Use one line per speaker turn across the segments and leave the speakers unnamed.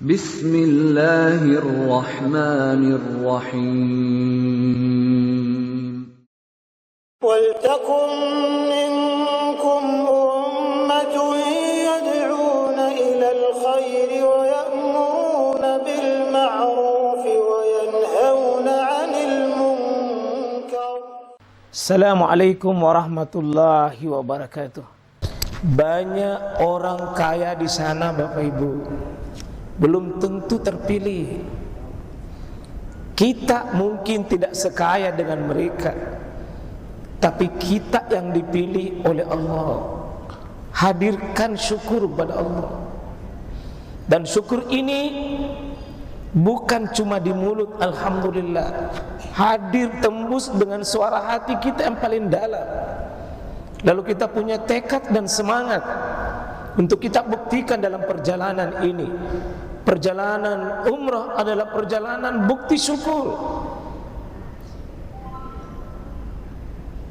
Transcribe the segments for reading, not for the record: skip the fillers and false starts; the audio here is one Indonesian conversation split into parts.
Bismillahirrahmanirrahim.
وَلْتَكُنْ مِنْكُمْ أُمَّةٌ يَدْعُونَ إِلَى الْخَيْرِ وَيَأْمُرُونَ بِالْمَعْرُوفِ وَيَنْهَوْنَ عَنِ الْمُنْكَرِ.
Assalamualaikum warahmatullahi wabarakatuh. Banyak orang kaya di sana Bapak Ibu, belum tentu terpilih. Kita mungkin tidak sekaya dengan mereka, tapi kita yang dipilih oleh Allah. Hadirkan syukur pada Allah. Dan syukur ini bukan cuma di mulut, alhamdulillah, hadir tembus dengan suara hati kita yang paling dalam. Lalu kita punya tekad dan semangat untuk kita buktikan dalam perjalanan ini. Perjalanan umrah adalah perjalanan bukti syukur.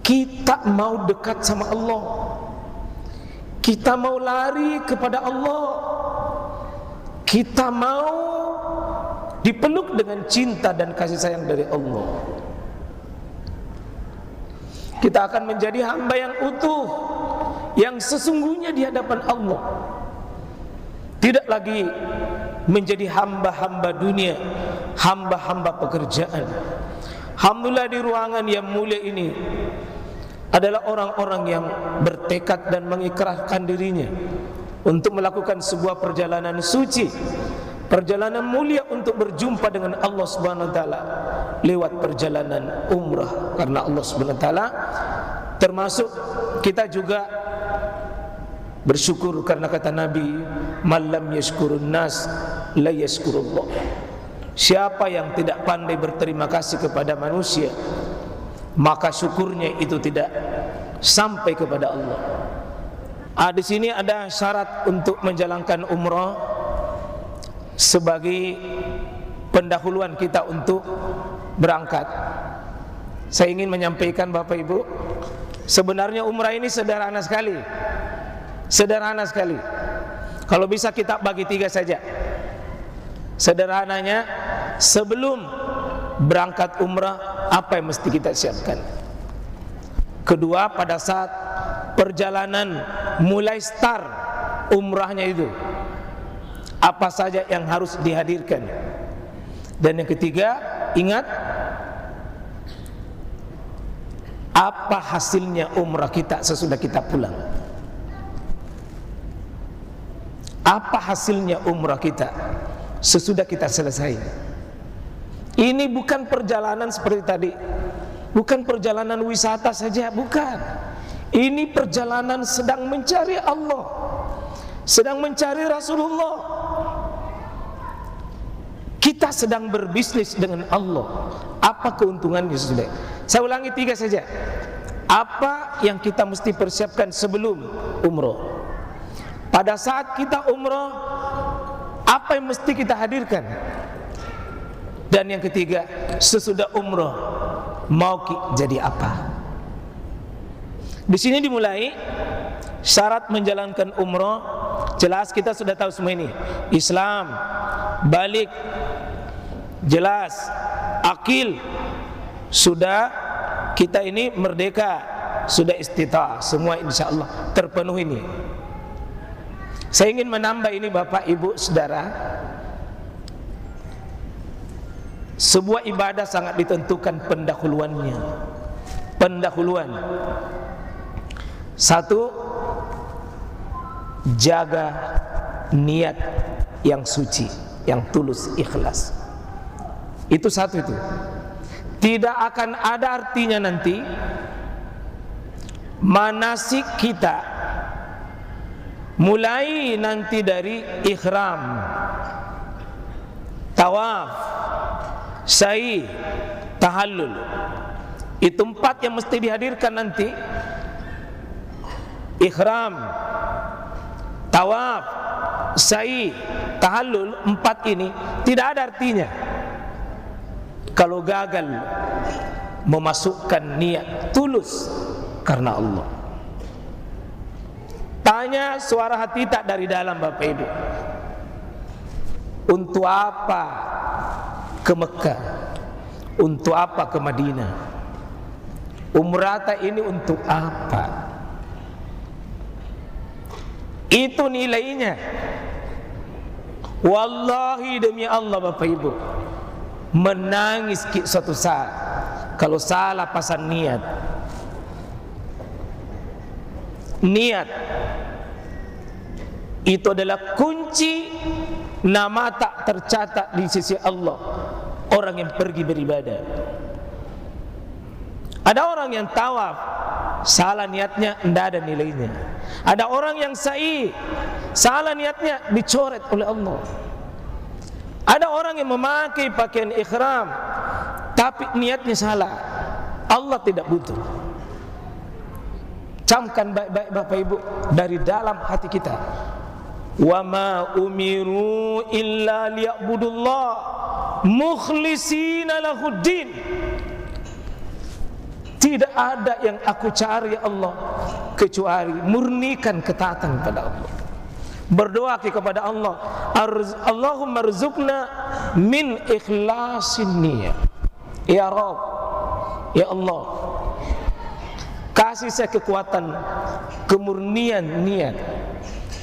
Kita mau dekat sama Allah, kita mau lari kepada Allah, kita mau dipeluk dengan cinta dan kasih sayang dari Allah. Kita akan menjadi hamba yang utuh, yang sesungguhnya di hadapan Allah. Tidak lagi menjadi hamba-hamba dunia, hamba-hamba pekerjaan. Alhamdulillah, di ruangan yang mulia ini adalah orang-orang yang bertekad dan mengikrarkan dirinya untuk melakukan sebuah perjalanan suci, perjalanan mulia untuk berjumpa dengan Allah Subhanahu wa taala lewat perjalanan umrah. Karena Allah Subhanahu wa taala, termasuk kita juga bersyukur karena kata Nabi, "Man lam yashkurun nas la yashkurullah." Siapa yang tidak pandai berterima kasih kepada manusia, maka syukurnya itu tidak sampai kepada Allah. Di sini ada syarat untuk menjalankan umrah sebagai pendahuluan kita untuk berangkat. Saya ingin menyampaikan Bapak Ibu, sebenarnya umrah ini sederhana sekali. Sederhana sekali. Kalau bisa kita bagi 3 saja. Sederhananya, sebelum berangkat umrah, apa yang mesti kita siapkan? Kedua, pada saat perjalanan mulai start umrahnya itu, apa saja yang harus dihadirkan? Dan yang ketiga, ingat, apa hasilnya umrah kita sesudah kita pulang? Apa hasilnya umrah kita sesudah kita selesai? Ini bukan perjalanan seperti tadi, bukan perjalanan wisata saja, bukan. Ini perjalanan sedang mencari Allah, sedang mencari Rasulullah. Kita sedang berbisnis dengan Allah. Apa keuntungannya sudah? Saya ulangi 3 saja. Apa yang kita mesti persiapkan sebelum umrah? Pada saat kita umrah, apa yang mesti kita hadirkan? Dan yang ketiga, sesudah umrah mau jadi apa? Di sini dimulai syarat menjalankan umrah. Jelas kita sudah tahu semua ini. Islam, balik, jelas, akil, sudah kita ini merdeka, sudah istita'ah, semua insyaallah terpenuhi ini. Saya ingin menambah ini Bapak Ibu Saudara, sebuah ibadah sangat ditentukan pendahuluannya. Pendahuluan. 1, jaga niat yang suci, yang tulus, ikhlas. Itu 1 itu. Tidak akan ada artinya nanti manasik kita mulai nanti dari ihram, tawaf, sa'i, tahallul. Itu 4 yang mesti dihadirkan nanti. Ihram, tawaf, sa'i, tahallul, 4 ini tidak ada artinya kalau gagal memasukkan niat tulus karena Allah. Tanya suara hati tak dari dalam Bapak Ibu. Untuk apa ke Mekah? Untuk apa ke Madinah? Umrah ini untuk apa? Itu nilainya. Wallahi demi Allah Bapak Ibu, menangis suatu saat kalau salah pasang niat. Niat itu adalah kunci nama tak tercatat di sisi Allah orang yang pergi beribadah. Ada orang yang tawaf, salah niatnya, tidak ada nilainya. Ada orang yang sa'i, salah niatnya, dicoret oleh Allah. Ada orang yang memakai pakaian ihram, tapi niatnya salah, Allah tidak butuh. Camkan baik-baik Bapak Ibu dari dalam hati kita. Wa ma umiru illa liya'budullah mukhlishina lahuddin. Tidak ada yang aku cari ya Allah kecuali murnikan ketaatan kepada Allah. Berdoa kepada Allah, Allahumma rzuqna min ikhlasin niyah. Ya Rabb, ya Allah, kasih saya kekuatan kemurnian niat.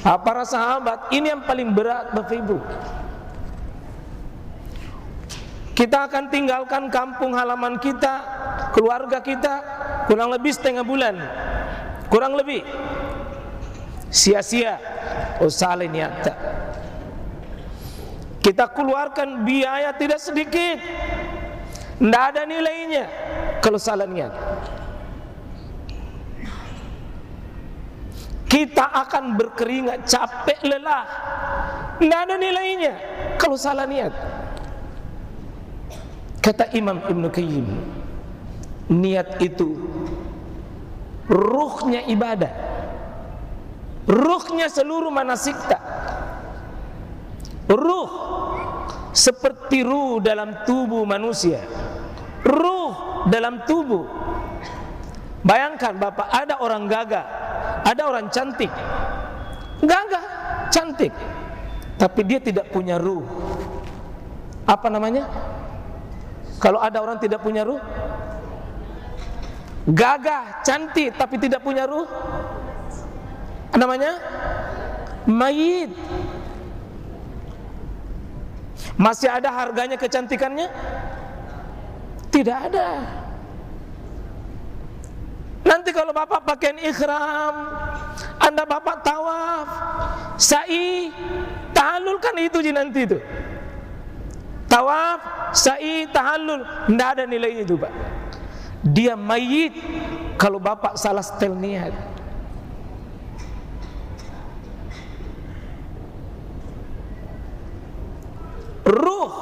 Para sahabat, ini yang paling berat Bapak Ibu. Kita akan tinggalkan kampung halaman kita, keluarga kita, kurang lebih setengah bulan. Kurang lebih. Sia-sia. Salah niat. Kita keluarkan biaya tidak sedikit. Tidak ada nilainya kalau salah niat. Kita akan berkeringat, capek, lelah. Tidak ada nilainya kalau salah niat. Kata Imam Ibn Qayyim, niat itu ruhnya ibadah, ruhnya seluruh manasik tak. Ruh seperti ruh dalam tubuh manusia, ruh dalam tubuh. Bayangkan Bapak, ada orang gagah, ada orang cantik, gagah, cantik, tapi dia tidak punya ruh. Apa namanya? Kalau ada orang tidak punya ruh, gagah, cantik, tapi tidak punya ruh, namanya mayit. Masih ada harganya kecantikannya? Tidak ada. Nanti kalau Bapak pakaian ihram, Anda Bapak tawaf, sa'i, tahallul, kan itu nanti itu. Tawaf, sa'i, tahallul, tidak ada nilainya itu Pak. Dia mayit kalau Bapak salah setel niat. Ruh,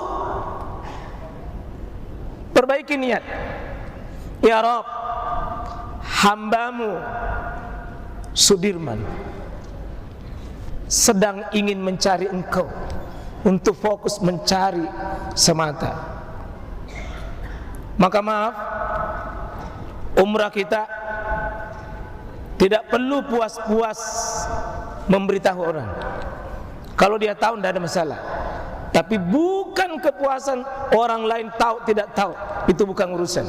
perbaiki niat. Ya Rabb, hambamu Sudirman sedang ingin mencari Engkau, untuk fokus mencari semata. Maka maaf, umrah kita tidak perlu puas-puas memberitahu orang. Kalau dia tahu tidak ada masalah. Tapi bukan kepuasan orang lain tahu tidak tahu, itu bukan urusan.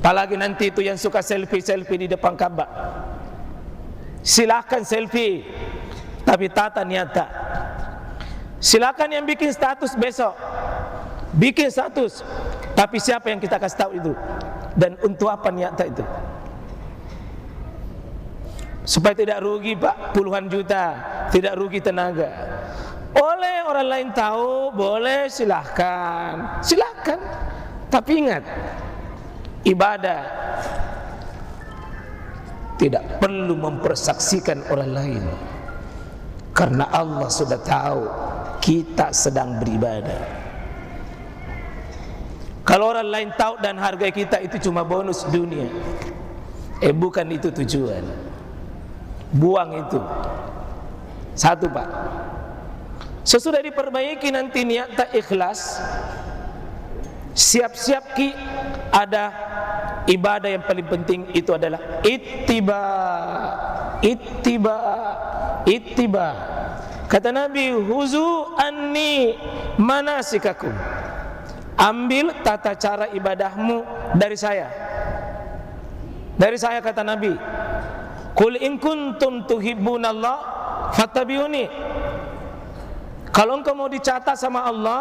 Apalagi nanti itu yang suka selfie-selfie di depan Ka'bah. Silahkan selfie, tapi tata niata. Silakan yang bikin status besok, bikin status, tapi siapa yang kita kasih tahu itu, dan untuk apa niata itu? Supaya tidak rugi Pak, puluhan juta, tidak rugi tenaga. Oleh orang lain tahu, boleh, silahkan, silahkan. Tapi ingat, ibadah tidak perlu mempersaksikan orang lain, karena Allah sudah tahu kita sedang beribadah. Kalau orang lain tahu dan hargai kita, itu cuma bonus dunia. Bukan itu tujuan. Buang itu. Satu Pak. Sesudah diperbaiki nanti niat tak ikhlas, siap-siap ki ada ibadah yang paling penting, itu adalah ittiba. Ittiba, ittiba. Kata Nabi, huzu anni manasikakum, ambil tata cara ibadahmu dari saya. Dari saya, kata Nabi. Qul in kuntum tuhibbunallah fattabi'uni. Kalau engkau mau dicatat sama Allah,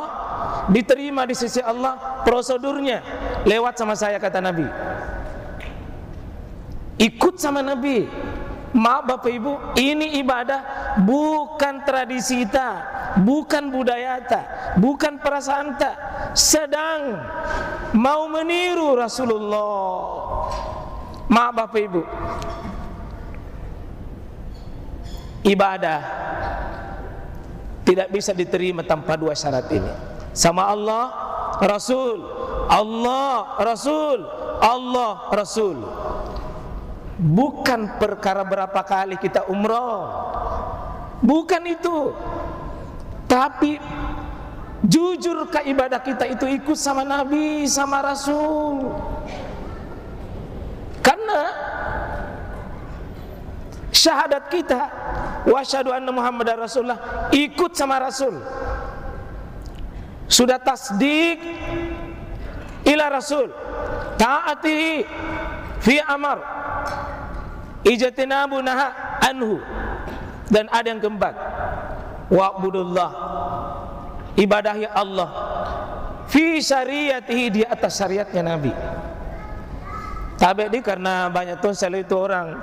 diterima di sisi Allah, prosedurnya lewat sama saya, kata Nabi. Ikut sama Nabi. Maaf Bapak Ibu, ini ibadah bukan tradisi ta, bukan budaya ta, bukan perasaan ta, sedang mau meniru Rasulullah. Maaf Bapak Ibu, ibadah tidak bisa diterima tanpa dua syarat ini. Sama Allah, Rasul, Allah, Rasul, Allah, Rasul. Bukan perkara berapa kali kita umroh, bukan itu. Tapi jujurkah ibadah kita itu ikut sama Nabi, sama Rasul? Karena syahadat kita wa asyhadu anna Muhammadar Rasulullah ikut sama Rasul. Sudah tasdik ila Rasul, taati fi amar, ijtinabu naha anhu. Dan ada yang keempat, wa'budullah, ibadahi Allah fi syariatihi, di atas syariatnya Nabi. Tapi ini karena banyak tuh selalu itu orang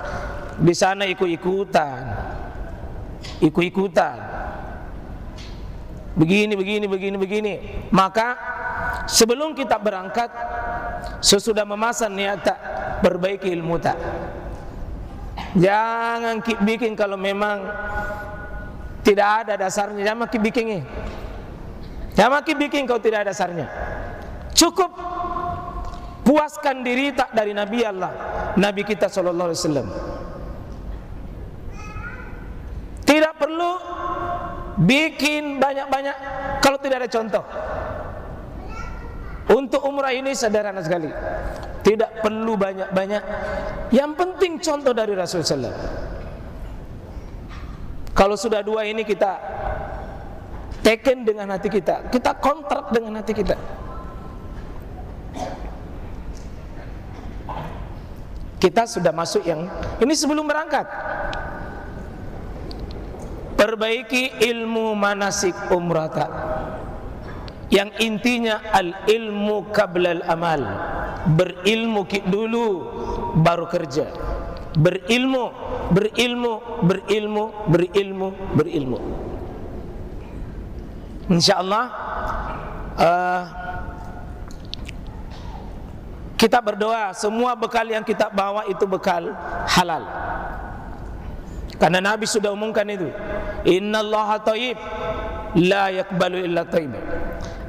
di sana ikut-ikutan, begini. Maka sebelum kita berangkat, sesudah memasang niat tak, perbaiki ilmu tak. Jangan bikin kalau memang tidak ada dasarnya, jangan bikin. Jangan bikin kalau tidak ada dasarnya. Cukup puaskan diri tak dari Nabi Allah, Nabi kita sallallahu alaihi wasallam. Tidak perlu bikin banyak-banyak kalau tidak ada contoh. Untuk umrah ini sederhana sekali, tidak perlu banyak-banyak. Yang penting contoh dari Rasulullah SAW. Kalau sudah dua ini kita teken dengan hati kita, kita kontrak dengan hati kita. Kita sudah masuk yang ini sebelum berangkat. Perbaiki ilmu manasik umrata, yang intinya al-ilmu qablal amal. Berilmu dulu baru kerja. Berilmu. InsyaAllah kita berdoa semua bekal yang kita bawa itu bekal halal. Karena Nabi sudah umumkan itu. Innallaha thayyib la yaqbalu illa thayyib.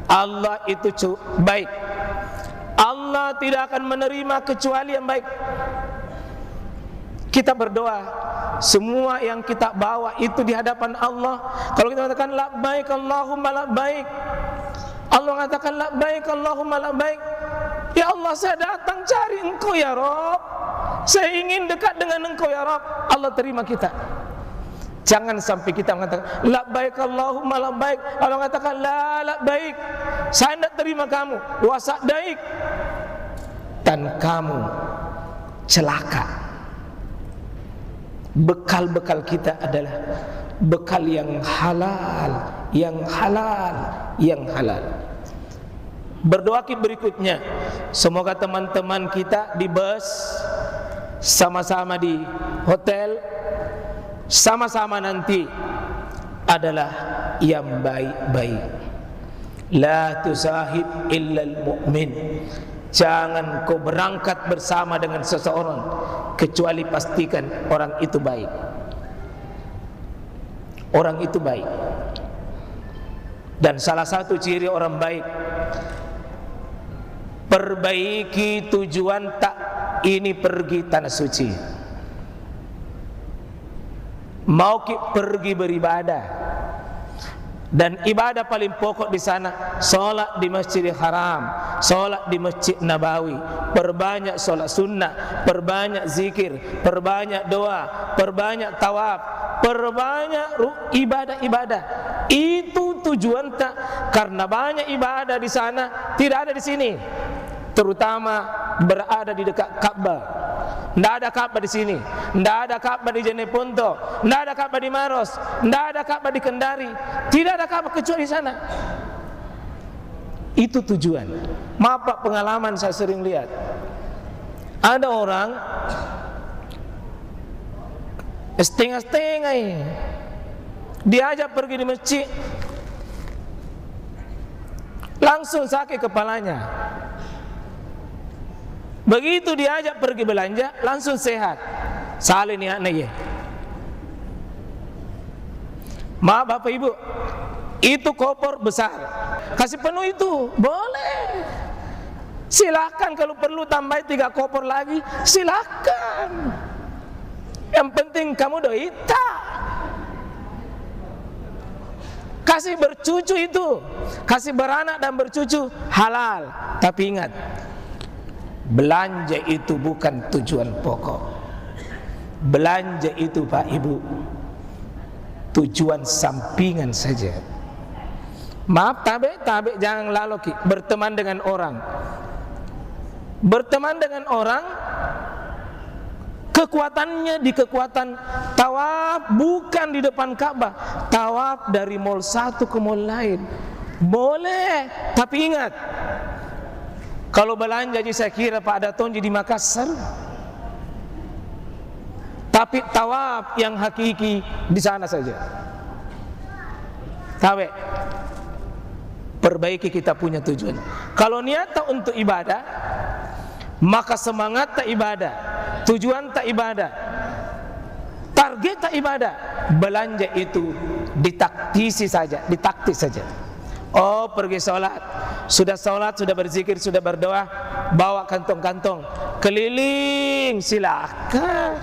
Allah itu baik. Allah tidak akan menerima kecuali yang baik. Kita berdoa semua yang kita bawa itu di hadapan Allah. Kalau kita katakan labbaik Allahumma labbaik, Allah mengatakan labbaik Allahumma labbaik. Ya Allah, saya datang cari Engkau ya Rabb, saya ingin dekat dengan Engkau ya Rabb. Allah terima kita. Jangan sampai kita mengatakan labbaik Allahumma labbaik, Allah mengatakan la labbaik, saya tidak terima kamu, wa sa'daik, dan kamu celaka. Bekal-bekal kita adalah bekal yang halal, yang halal, yang halal. Berdoa berikutnya, semoga teman-teman kita di bus, sama-sama di hotel, sama-sama nanti adalah yang baik-baik. La tusahib illal mu'min. Jangan kau berangkat bersama dengan seseorang kecuali pastikan orang itu baik. Orang itu baik. Dan salah satu ciri orang baik, perbaiki tujuan tak ini pergi tanah suci. Mau pergi beribadah, dan ibadah paling pokok di sana solat di Masjidil Haram, solat di Masjid Nabawi. Perbanyak solat sunnah, perbanyak zikir, perbanyak doa, perbanyak tawaf, perbanyak ibadah-ibadah. Itu tujuan tak, karena banyak ibadah di sana tidak ada di sini. Terutama berada di dekat Ka'bah. Tidak ada Ka'bah di sini, tidak ada Ka'bah di Jeneponto, tidak ada Ka'bah di Maros, tidak ada Ka'bah di Kendari, tidak ada Ka'bah kecuali di sana. Itu tujuan. Maaf Pak, pengalaman saya sering lihat. Ada orang setengah-setengah diajak pergi di masjid, langsung sakit kepalanya. Begitu diajak pergi belanja, langsung sehat. Salah niatnya. Maaf Bapak Ibu, itu koper besar, kasih penuh itu, boleh. Silakan, kalau perlu tambah 3 koper lagi, silakan. Yang penting kamu doi tak. Kasih bercucu itu, kasih beranak dan bercucu halal. Tapi ingat, belanja itu bukan tujuan pokok. Belanja itu Pak Ibu, tujuan sampingan saja. Maaf tabe jangan lalu berteman dengan orang. Berteman dengan orang, kekuatannya di kekuatan tawaf, bukan di depan Ka'bah. Tawaf dari mall satu ke mall lain, boleh. Tapi ingat, kalau belanja jadi saya kira Pak Daton jadi Makassar. Tapi tawaf yang hakiki di sana saja. Tabe, perbaiki kita punya tujuan. Kalau niat tak untuk ibadah, maka semangat tak ibadah, tujuan tak ibadah, target tak ibadah. Belanja itu ditaktisi saja, ditaktis saja. Oh, pergi sholat, sudah berzikir, sudah berdoa, bawa kantong-kantong keliling, silakan,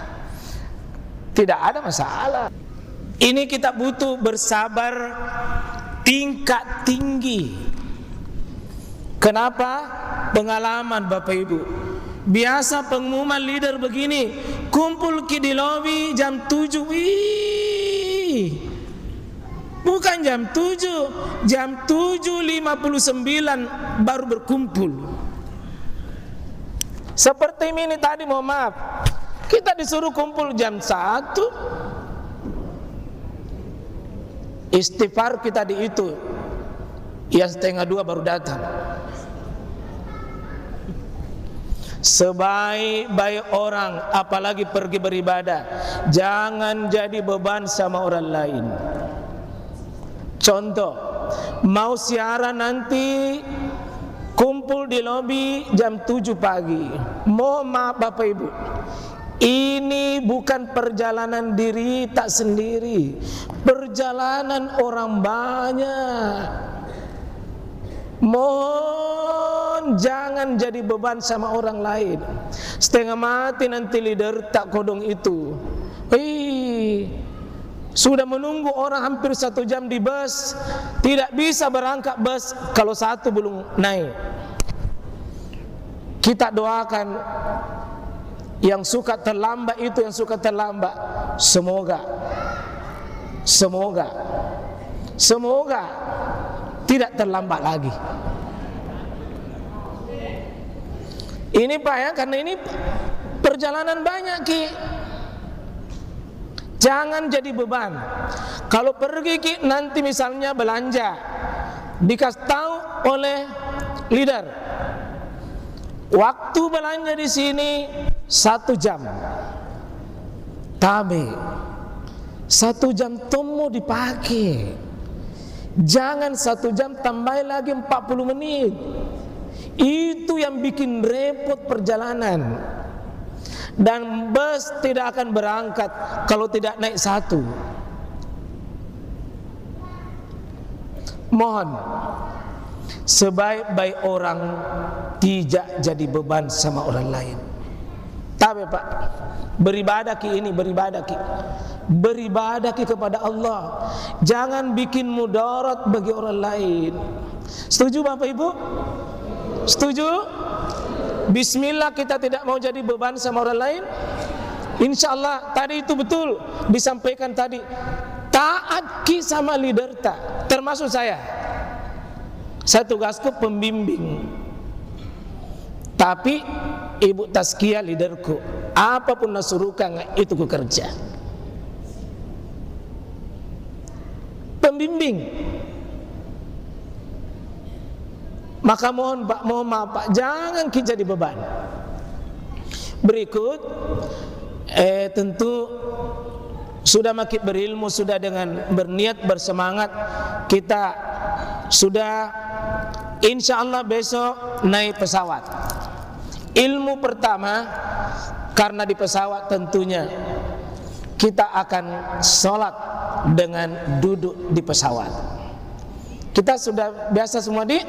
tidak ada masalah. Ini kita butuh bersabar tingkat tinggi. Kenapa? Pengalaman Bapak Ibu. Biasa pengumuman leader begini, kumpul di lobi jam 7. Bukan jam 7, jam 7.59 baru berkumpul. Seperti ini tadi, mohon maaf, kita disuruh kumpul jam 1. Istighfar kita di itu, ya 1:30 baru datang. Sebaik-baik orang, apalagi pergi beribadah, jangan jadi beban sama orang lain. Contoh, mau siaran nanti, kumpul di lobi jam 7 pagi. Mohon maaf Bapak Ibu, ini bukan perjalanan diri tak sendiri, perjalanan orang banyak. Mohon jangan jadi beban sama orang lain. Setengah mati nanti leader tak kodong itu. Sudah menunggu orang hampir 1 jam di bus, tidak bisa berangkat bus kalau 1 belum naik. Kita doakan yang suka terlambat itu, yang suka terlambat, semoga tidak terlambat lagi. Ini Pak ya, karena ini perjalanan banyak Ki. Jangan jadi beban. Kalau pergi Ki, nanti misalnya belanja, dikasih tahu oleh leader, waktu belanja di sini 1 jam. Tapi 1 jam temu dipakai. Jangan 1 jam tambah lagi 40 menit. Itu yang bikin repot perjalanan. Dan bus tidak akan berangkat kalau tidak naik 1. Mohon, sebaik-baik orang tidak jadi beban sama orang lain. Tapi Pak, beribadah Ki ini, beribadah Ki kepada Allah. Jangan bikin mudarat bagi orang lain. Setuju Bapak Ibu? Setuju? Bismillah, kita tidak mau jadi beban sama orang lain. Insya Allah tadi itu betul disampaikan tadi. Taat ki sama leader tak, termasuk saya. Saya tugasku pembimbing. Tapi ibu tazkiyah leaderku. Apapun nasurukan itu ku kerja. Pembimbing. Maka mohon maaf Pak, jangan kita jadi beban. Berikut tentu sudah makin berilmu, sudah dengan berniat bersemangat, kita sudah insya Allah besok naik pesawat. Ilmu pertama, karena di pesawat tentunya kita akan sholat dengan duduk di pesawat. Kita sudah biasa semua di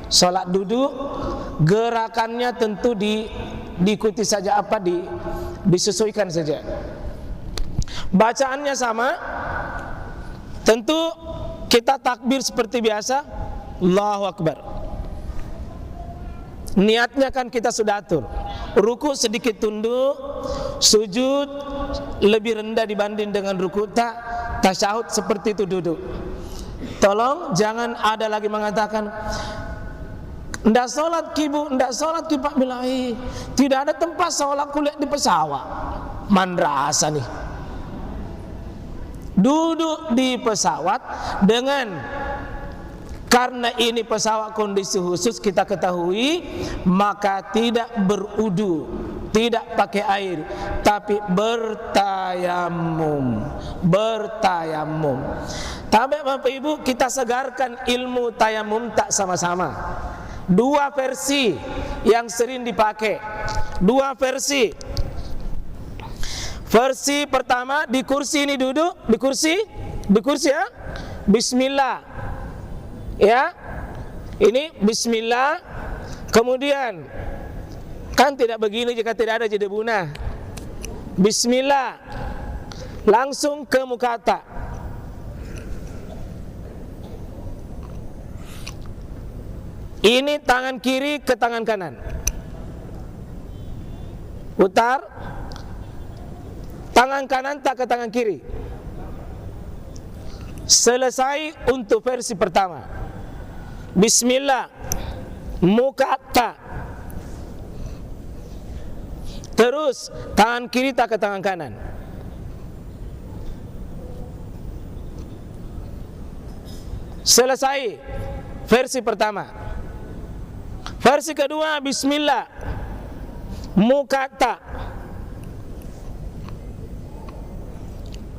sholat duduk, gerakannya tentu diikuti saja, disesuaikan saja. Bacaannya sama, tentu kita takbir seperti biasa, Allahu Akbar. Niatnya kan kita sudah atur. Ruku sedikit tunduk, sujud lebih rendah dibanding dengan ruku, tasyahud seperti itu duduk. Tolong jangan ada lagi mengatakan ndak sholat ki bu, ndak sholat ki Pak Bilai, tidak ada tempat sholat kuliah di pesawat. Mandrasa nih. Duduk di pesawat dengan, karena ini pesawat kondisi khusus kita ketahui, maka tidak berudu, tidak pakai air, tapi bertayamum. Tapi Bapak Ibu, kita segarkan ilmu tayamum tak sama-sama. Dua versi yang sering dipakai. Dua versi. Versi pertama, di kursi ini duduk, di kursi ya. Bismillah. Ya. Ini bismillah. Kemudian kan tidak begini jika tidak ada jeda bunah. Bismillah. Langsung ke mukata. Ini tangan kiri ke tangan kanan. Putar. Tangan kanan tak ke tangan kiri. Selesai untuk versi pertama. Bismillah. Mukata. Terus tangan kiri tak ke tangan kanan. Selesai versi pertama. Versi kedua, bismillah. Mukata.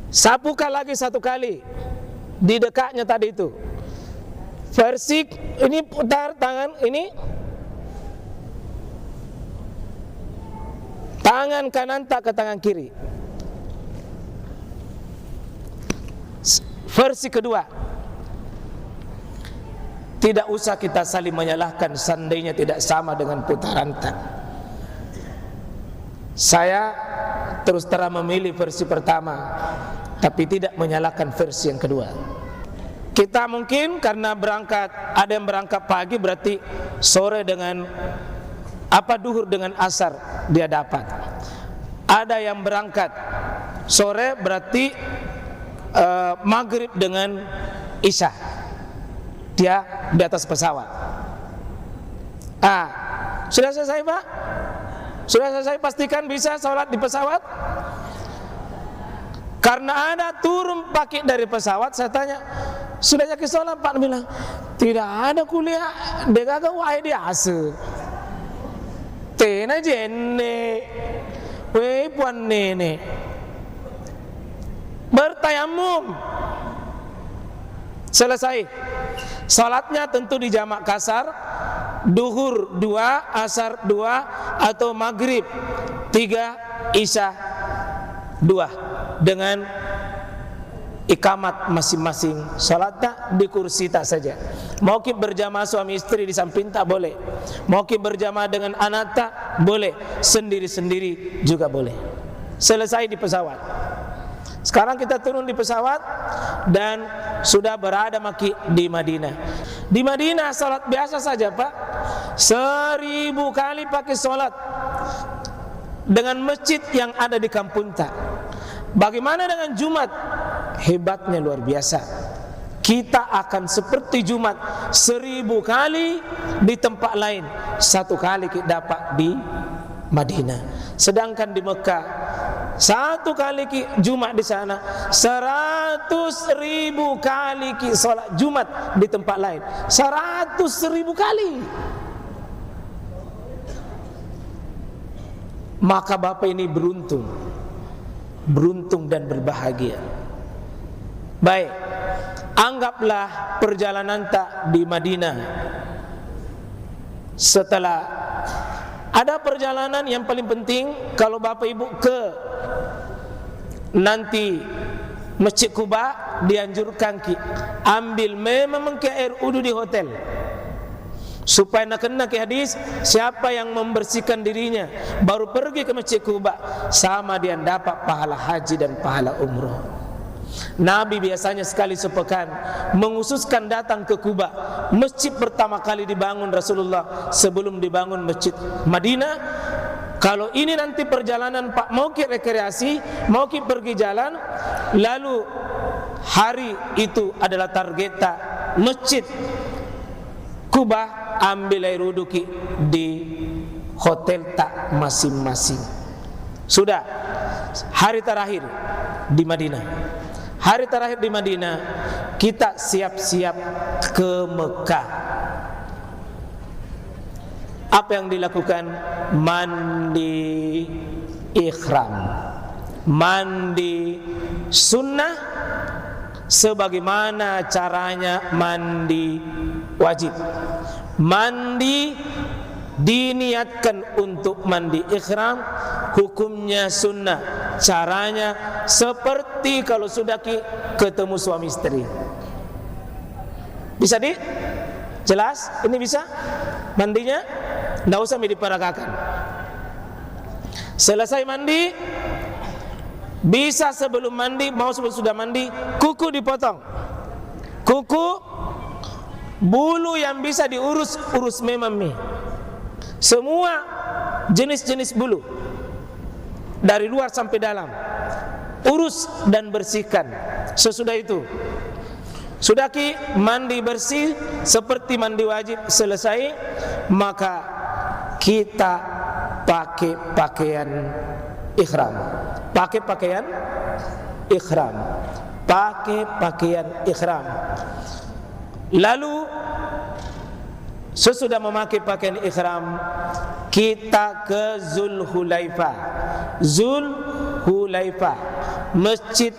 Sapukan lagi satu kali di dekatnya tadi itu. Versi ini putar tangan ini. Tangan kanan tak ke tangan kiri. Versi kedua. Tidak usah kita saling menyalahkan seandainya tidak sama dengan putaran tak. Saya terus terang memilih versi pertama, tapi tidak menyalahkan versi yang kedua. Kita mungkin karena berangkat, ada yang berangkat pagi berarti sore dengan duhur dengan asar dia dapat. Ada yang berangkat sore berarti maghrib dengan isya. Dia di atas pesawat. Sudah selesai Pak? Sudah selesai, pastikan bisa sholat di pesawat. Karena ada turun pakai dari pesawat, saya tanya, sudah yakin sholat Pak? Bilang, tidak ada kuliah, dia kagak wahai dia ase. Tena jenne, wei puan nene. Bertayamum. Selesai. Salatnya tentu di jamak kasar. Duhur 2, asar 2, atau maghrib 3, isya 2, dengan ikamat masing-masing. Salat tak di kursi tak saja. Mau kita berjamaah suami istri di samping tak boleh. Mau kita berjamaah dengan anak tak boleh. Sendiri-sendiri juga boleh. Selesai di pesawat. Sekarang kita turun di pesawat dan sudah berada di Madinah. Di Madinah salat biasa saja Pak. 1000 kali pakai salat. dengan masjid yang ada di Kampunta. Bagaimana dengan Jumat? Hebatnya luar biasa. Kita akan seperti Jumat 1000 kali di tempat lain, 1 kali kita dapat di Madinah. Sedangkan di Mekah 1 kali Jumat di sana 100.000 kali sholat Jumat di tempat lain, 100.000 kali. Maka Bapak ini beruntung dan berbahagia. Baik, anggaplah perjalanan tak di Madinah. Setelah ada perjalanan yang paling penting, kalau Bapak Ibu ke nanti Masjid Quba, dianjurkan ambil memang ke air wudu di hotel, supaya nak kena ke hadis, siapa yang membersihkan dirinya baru pergi ke Masjid Quba, sama dia dapat pahala haji dan pahala umroh. Nabi biasanya sekali sepekan mengususkan datang ke Quba, masjid pertama kali dibangun Rasulullah sebelum dibangun Masjid Madinah. Kalau ini nanti perjalanan Pak mau ke rekreasi, mau ke pergi jalan, lalu hari itu adalah target Masjid Quba, ambil air wudu di hotel tak masing-masing. Sudah hari terakhir di Madinah. Hari terakhir di Madinah, kita siap-siap ke Mekah. Apa yang dilakukan? Mandi ikhram, mandi sunnah, sebagaimana caranya mandi wajib. Mandi diniatkan untuk mandi ikhram, hukumnya sunnah, caranya seperti kalau sudah ketemu suami istri. Bisa jelas? Ini bisa mandinya? Tidak usah diperagakan. Selesai mandi, bisa sebelum mandi, mau sebelum sudah mandi, kuku dipotong. Kuku, bulu yang bisa diurus memang semua jenis-jenis bulu dari luar sampai dalam, urus dan bersihkan. Sesudah itu sudah mandi bersih seperti mandi wajib selesai, maka kita pakai pakaian ikhram. Pakai pakaian ikhram. Pakai pakaian ikhram. Lalu sesudah memakai pakaian ikhram, kita ke Zulhulaifah. Zulhulaifah, Masjid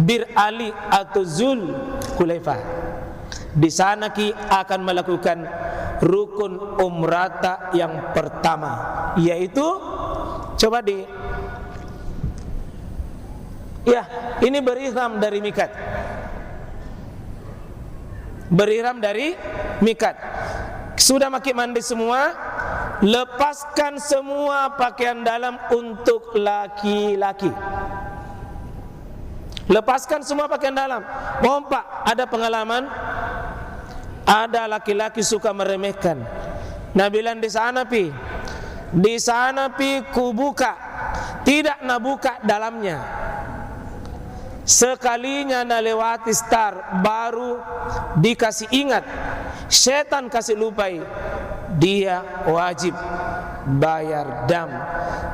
Bir Ali atau Zulhulaifah. Di sana akan melakukan rukun umrah yang pertama, yaitu ini berihram dari mikat. Berihram dari mikat. Sudah mandi semua, lepaskan semua pakaian dalam untuk laki-laki. Lepaskan semua pakaian dalam. Mohon Pak, ada pengalaman, ada laki-laki suka meremehkan. Nah bilang di sana ku buka, tidak nak buka dalamnya. Sekalinya na lewati star, baru dikasih ingat, setan kasih lupai, dia wajib bayar dam.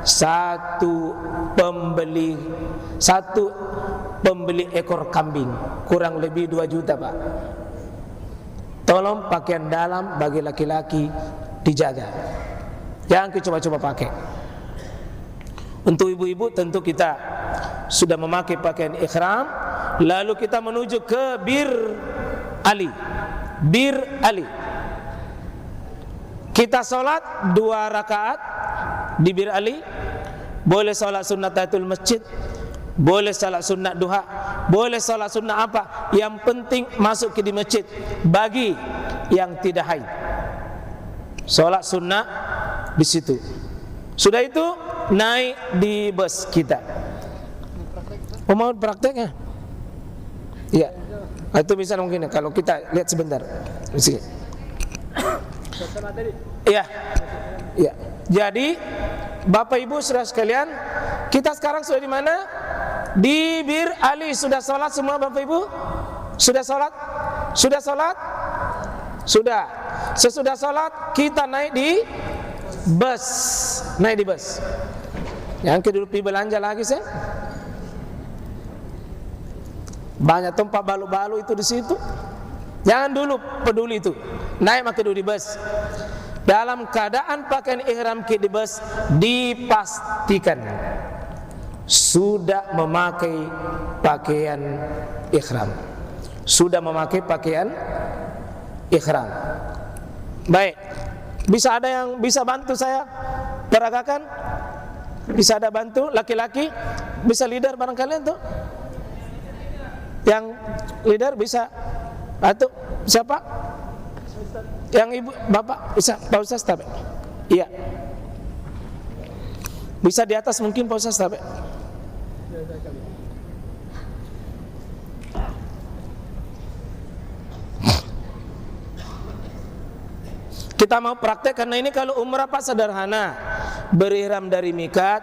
Satu pembeli ekor kambing, kurang lebih 2 juta Pak. Tolong pakaian dalam bagi laki-laki dijaga, jangan coba-coba pakai. Untuk ibu-ibu tentu kita sudah memakai pakaian ikhram, lalu kita menuju ke Bir Ali. Bir Ali, kita sholat 2 rakaat di Bir Ali. Boleh sholat sunnat tahiyatul masjid, boleh sholat sunnat duha, boleh sholat sunnat apa, yang penting masuk di masjid. Bagi yang tidak haid, sholat sunnah di situ. Sudah itu naik di bus kita. Mau prakteknya? Iya. Itu bisa mungkin kalau kita lihat sebentar. Iya. Iya. Jadi Bapak Ibu saudara sekalian, kita sekarang sudah di mana? Di Bir Ali. Sudah sholat semua Bapak Ibu? Sudah sholat? Sudah sholat? Sudah. Sesudah sholat kita naik di bus. Naik di bus. Yang kedua pergi belanja lagi saya. Banyak tempat balu-balu itu di situ. Jangan dulu peduli itu. Naik maka dulu di bus. Dalam keadaan pakaian ihram kita di bus, dipastikan sudah memakai pakaian ihram. Sudah memakai pakaian ihram. Baik. Bisa ada yang bisa bantu saya peragakan? Bisa ada bantu laki-laki? Bisa leader barangkali itu? Yang leader bisa bantu? Siapa? Yang ibu, bapak bisa, Pak Ustaz Tabe. Iya. Bisa di atas mungkin Pak Ustaz Tabe. Kita mau praktek karena ini kalau umrah Pak sederhana. Berihram dari mikat,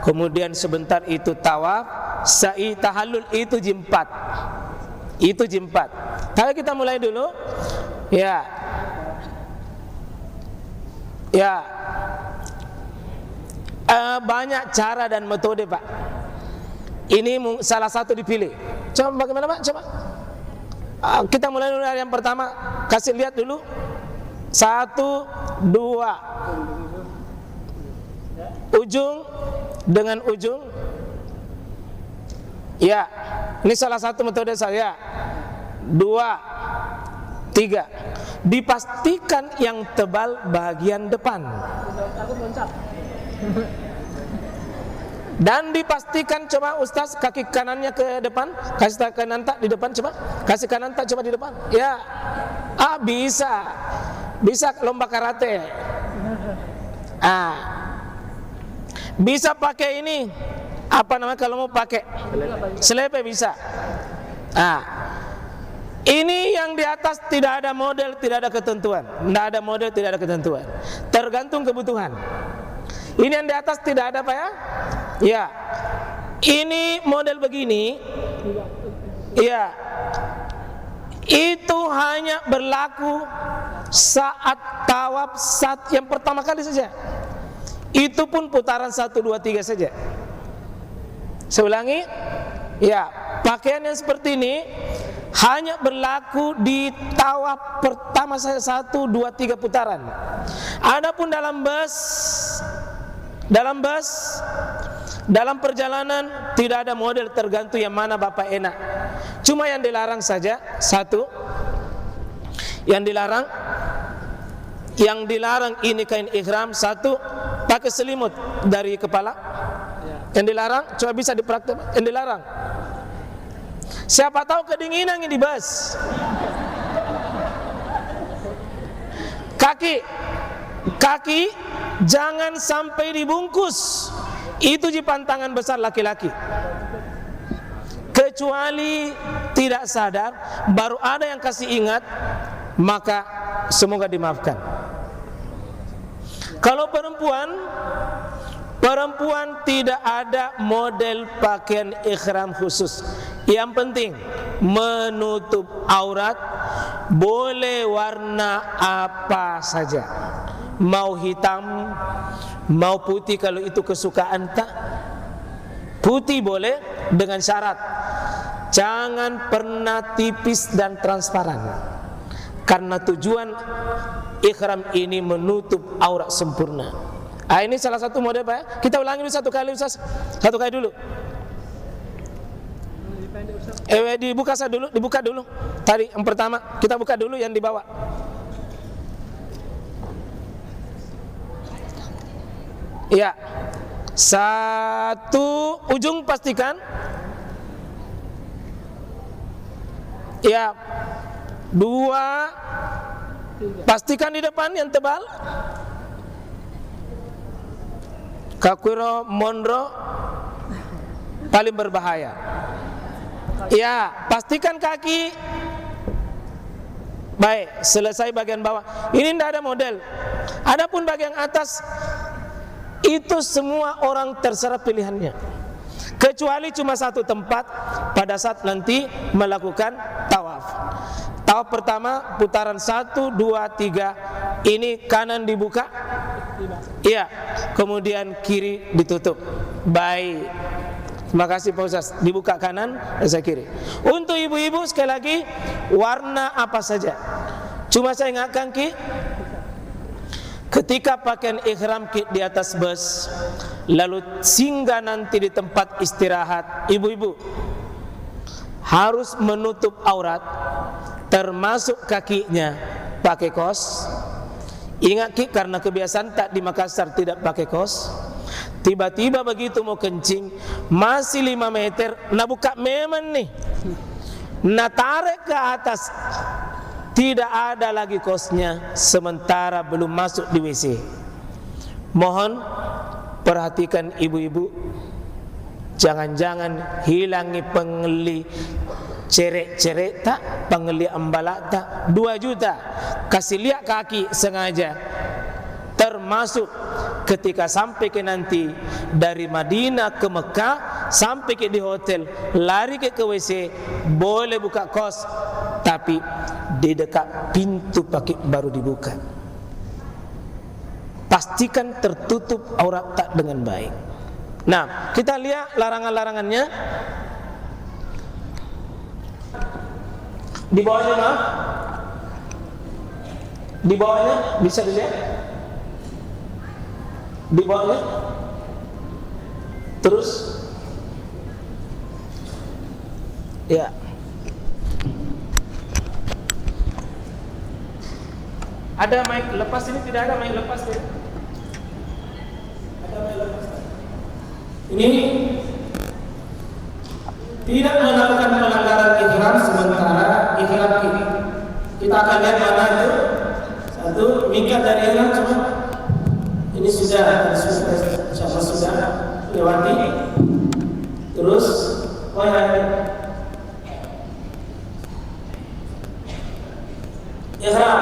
kemudian sebentar itu tawaf, sa'i, tahallul, itu jimpat. Itu jimpat. Tapi kita mulai dulu. Ya. Ya. Banyak cara dan metode Pak. Ini salah satu dipilih. Coba bagaimana Pak? Coba. Kita mulai dulu dari yang pertama. Kasih lihat dulu. 1, 2. Ujung dengan ujung. Ya. Ini salah satu metode saya. 2, 3. Dipastikan yang tebal bagian depan. Dan dipastikan coba Ustaz kaki kanannya ke depan, kasih kanan tak di depan coba, kasih kanan tak coba di depan. Ya, bisa lomba karate. Bisa pakai ini, apa namanya kalau mau pakai selepe bisa. Ini yang di atas tidak ada model, tidak ada ketentuan. Tidak ada model, tidak ada ketentuan. Tergantung kebutuhan. Ini yang di atas tidak ada Pak ya? Ya. Ini model begini. Ya. Itu hanya berlaku saat tawaf saat yang pertama kali saja. Itu pun putaran 1, 2, 3 saja. Saya ulangi. Ya, pakaian yang seperti ini hanya berlaku di tawaf pertama saja 1, 2, 3 putaran. Adapun dalam perjalanan tidak ada model, tergantung yang mana Bapak enak. Cuma yang dilarang saja satu, yang dilarang ini kain ihram, satu pakai selimut dari kepala. Yang dilarang, coba bisa dipraktek. Yang dilarang, siapa tahu kedinginan di bus. Kaki jangan sampai dibungkus. Itu pantangan besar laki-laki. Kecuali tidak sadar, baru ada yang kasih ingat, maka semoga dimaafkan. Kalau perempuan tidak ada model pakaian ihram khusus. Yang penting menutup aurat, boleh warna apa saja. Mau hitam, mau putih kalau itu kesukaan tak. Putih boleh dengan syarat jangan pernah tipis dan transparan. Karena tujuan ihram ini menutup aurat sempurna. Ini salah satu model Pak ya. Kita ulangi dulu satu kali Ustaz. Satu kali dulu. Dibuka dulu. Tadi yang pertama kita buka dulu yang di bawah. Ya. 1 ujung pastikan. Ya. 2 pastikan di depan yang tebal. Kakwiro mondro paling berbahaya. Ya, pastikan kaki. Baik, selesai bagian bawah. Ini tidak ada model. Adapun bagian atas, Itu semua orang terserah pilihannya, kecuali cuma satu tempat pada saat nanti melakukan tawaf. Tawaf pertama putaran 1, 2, 3. Ini kanan dibuka, iya, kemudian kiri ditutup. Baik, terima kasih Pak Ustaz. Dibuka kanan, saya kiri. Untuk ibu-ibu sekali lagi, warna apa saja. Cuma saya ingatkan Ki, ketika pakaian ihram Ki di atas bus, lalu singgah nanti di tempat istirahat, ibu-ibu harus menutup aurat, termasuk kakinya pakai kaos. Ingat Ki, karena kebiasaan tak di Makassar tidak pakai kaos. Tiba-tiba begitu mau kencing, masih 5 meter, nak buka memen nih, nak tarik ke atas, tidak ada lagi kaosnya, sementara belum masuk di WC. Mohon perhatikan ibu-ibu, jangan-jangan hilangi pengeli cerek-cerek tak, pengeli ambalak tak. 2 juta kasih lihat kaki sengaja. Termasuk ketika sampai ke nanti dari Madinah ke Mekah, sampai ke di hotel, lari ke WC, boleh buka kos, tapi di dekat pintu pakai baru dibuka. Pastikan tertutup aurat tak dengan baik. Nah, kita lihat larangan-larangannya. Di bawahnya, maaf, di bawahnya bisa dilihat, di bawahnya. Terus ya, ada mic lepas ini, tidak ada mic lepas ya? Ada mic lepas. Ini tidak melakukan pelanggaran ihram sementara ihram ini. Kita akan lihat mana itu. Satu, minggat dari ihram cuma ini sudah lewati. Terus ihram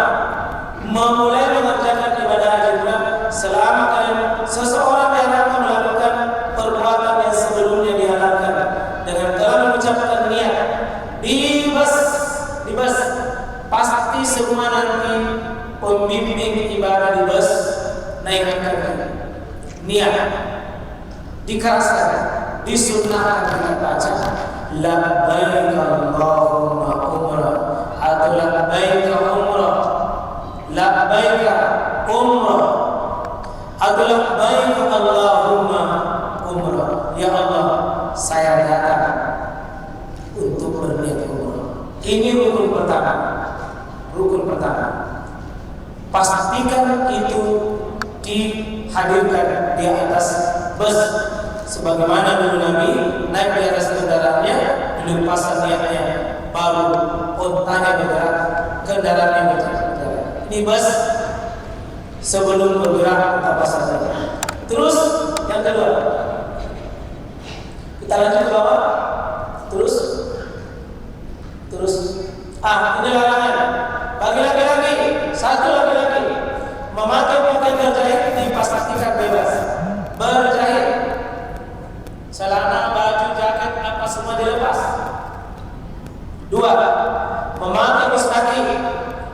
memulai mengerjakan ibadah haji umrah selama kalian seseorang yang akan melakukan perbuatan yang sebelumnya dihalalkan dengan telah mengucapkan niat di bus, pasti semua nanti pembimbing ibadah di bus naikkan kaki, niat dikeraskan, disunnahkan dengan baca labbaik Allahumma umrah atau labbaik umrah, labbaik umrah atau labbaik Allahumma umrah. Ya Allah, saya datang untuk berniat umrah. Ini rukun pertama. Rukun pertama. Pastikan itu dihadirkan di atas bus, sebagaimana dulu Nabi naik di atas kendaraannya, dilepaskan niatnya, baru ontanya bergerak, kendaraannya bergerak. Ini bus sebelum bergerak apa saja. Terus yang kedua, kita lanjut ke bawah. Terus ini larangan bagi laki-laki. Satu, laki-laki memakai pakaian berjahit dipastikan bebas berjahit, celana, baju, jaket, apa semua dilepas. 2, memakai kaos kaki